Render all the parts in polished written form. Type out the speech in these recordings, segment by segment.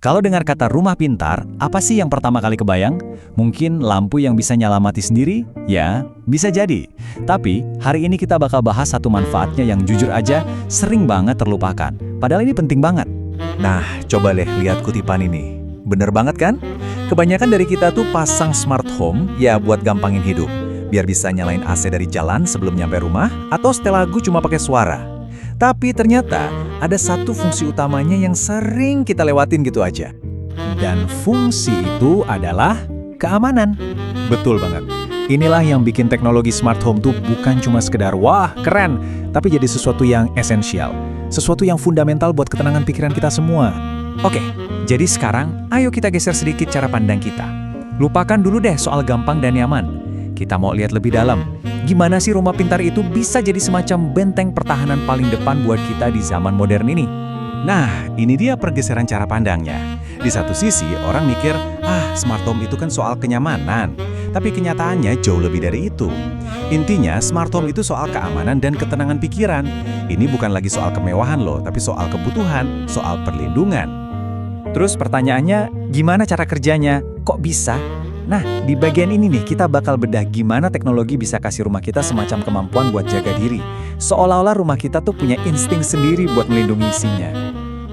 Kalau dengar kata rumah pintar, apa sih yang pertama kali kebayang? Mungkin lampu yang bisa nyala mati sendiri? Ya, bisa jadi. Tapi, hari ini kita bakal bahas satu manfaatnya yang jujur aja sering banget terlupakan. Padahal ini penting banget. Nah, coba deh lihat kutipan ini. Bener banget kan? Kebanyakan dari kita tuh pasang smart home ya buat gampangin hidup. Biar bisa nyalain AC dari jalan sebelum nyampe rumah, atau setel lagu cuma pakai suara. Tapi ternyata ada satu fungsi utamanya yang sering kita lewatin gitu aja. Dan fungsi itu adalah keamanan. Betul banget. Inilah yang bikin teknologi smart home tuh bukan cuma sekedar wah keren, tapi jadi sesuatu yang esensial. Sesuatu yang fundamental buat ketenangan pikiran kita semua. Oke, jadi sekarang ayo kita geser sedikit cara pandang kita. Lupakan dulu deh soal gampang dan nyaman. Kita mau lihat lebih dalam. Gimana sih rumah pintar itu bisa jadi semacam benteng pertahanan paling depan buat kita di zaman modern ini? Nah, ini dia pergeseran cara pandangnya. Di satu sisi, orang mikir, smart home itu kan soal kenyamanan. Tapi kenyataannya jauh lebih dari itu. Intinya, smart home itu soal keamanan dan ketenangan pikiran. Ini bukan lagi soal kemewahan loh, tapi soal kebutuhan, soal perlindungan. Terus pertanyaannya, gimana cara kerjanya? Kok bisa? Nah, di bagian ini nih kita bakal bedah gimana teknologi bisa kasih rumah kita semacam kemampuan buat jaga diri. Seolah-olah rumah kita tuh punya insting sendiri buat melindungi isinya.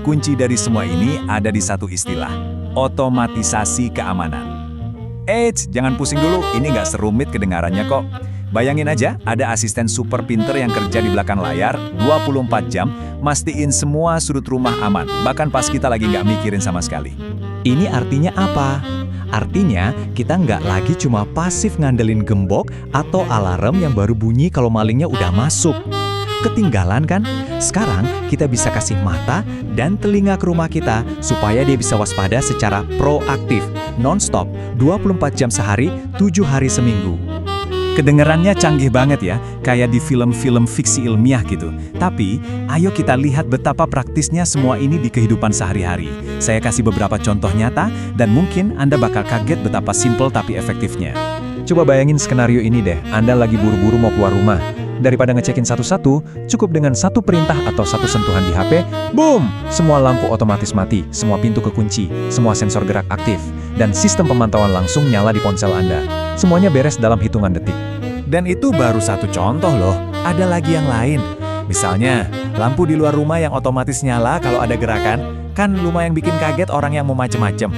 Kunci dari semua ini ada di satu istilah, otomatisasi keamanan. Eits, jangan pusing dulu, ini nggak serumit kedengarannya kok. Bayangin aja, ada asisten super pinter yang kerja di belakang layar 24 jam, mastiin semua sudut rumah aman, bahkan pas kita lagi nggak mikirin sama sekali. Ini artinya apa? Artinya, kita nggak lagi cuma pasif ngandelin gembok atau alarm yang baru bunyi kalau malingnya udah masuk. Ketinggalan kan? Sekarang, kita bisa kasih mata dan telinga ke rumah kita supaya dia bisa waspada secara proaktif, non-stop, 24 jam sehari, 7 hari seminggu. Kedengerannya canggih banget ya, kayak di film-film fiksi ilmiah gitu. Tapi, ayo kita lihat betapa praktisnya semua ini di kehidupan sehari-hari. Saya kasih beberapa contoh nyata, dan mungkin Anda bakal kaget betapa simple tapi efektifnya. Coba bayangin skenario ini deh, Anda lagi buru-buru mau keluar rumah. Daripada ngecekin satu-satu, cukup dengan satu perintah atau satu sentuhan di HP, boom! Semua lampu otomatis mati, semua pintu kekunci, semua sensor gerak aktif, dan sistem pemantauan langsung nyala di ponsel Anda. Semuanya beres dalam hitungan detik. Dan itu baru satu contoh loh, ada lagi yang lain. Misalnya, lampu di luar rumah yang otomatis nyala kalau ada gerakan, kan lumayan bikin kaget orang yang mau macem-macem.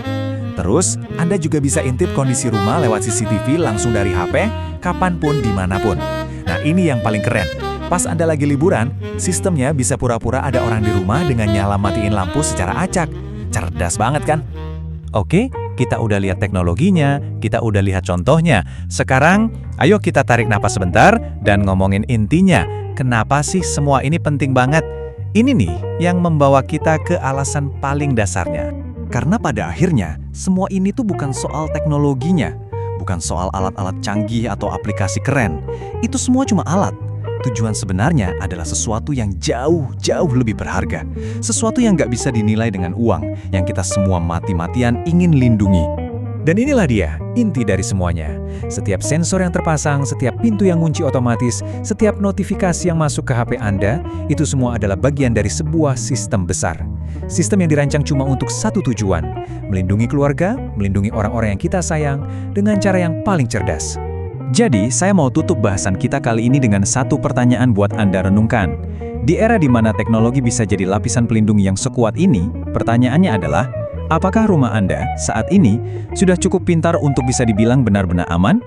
Terus, Anda juga bisa intip kondisi rumah lewat CCTV langsung dari HP, kapanpun, dimanapun. Nah, ini yang paling keren. Pas Anda lagi liburan, sistemnya bisa pura-pura ada orang di rumah dengan nyala matiin lampu secara acak. Cerdas banget kan? Oke, kita udah lihat teknologinya, kita udah lihat contohnya. Sekarang, ayo kita tarik napas sebentar dan ngomongin intinya. Kenapa sih semua ini penting banget? Ini nih yang membawa kita ke alasan paling dasarnya. Karena pada akhirnya, semua ini tuh bukan soal teknologinya. Bukan soal alat-alat canggih atau aplikasi keren. Itu semua cuma alat. Tujuan sebenarnya adalah sesuatu yang jauh lebih berharga. Sesuatu yang nggak bisa dinilai dengan uang, yang kita semua mati-matian ingin lindungi. Dan inilah dia, inti dari semuanya. Setiap sensor yang terpasang, setiap pintu yang kunci otomatis, setiap notifikasi yang masuk ke HP Anda, itu semua adalah bagian dari sebuah sistem besar. Sistem yang dirancang cuma untuk satu tujuan, melindungi keluarga, melindungi orang-orang yang kita sayang, dengan cara yang paling cerdas. Jadi, saya mau tutup bahasan kita kali ini dengan satu pertanyaan buat Anda renungkan. Di era di mana teknologi bisa jadi lapisan pelindung yang sekuat ini, pertanyaannya adalah, apakah rumah Anda saat ini sudah cukup pintar untuk bisa dibilang benar-benar aman?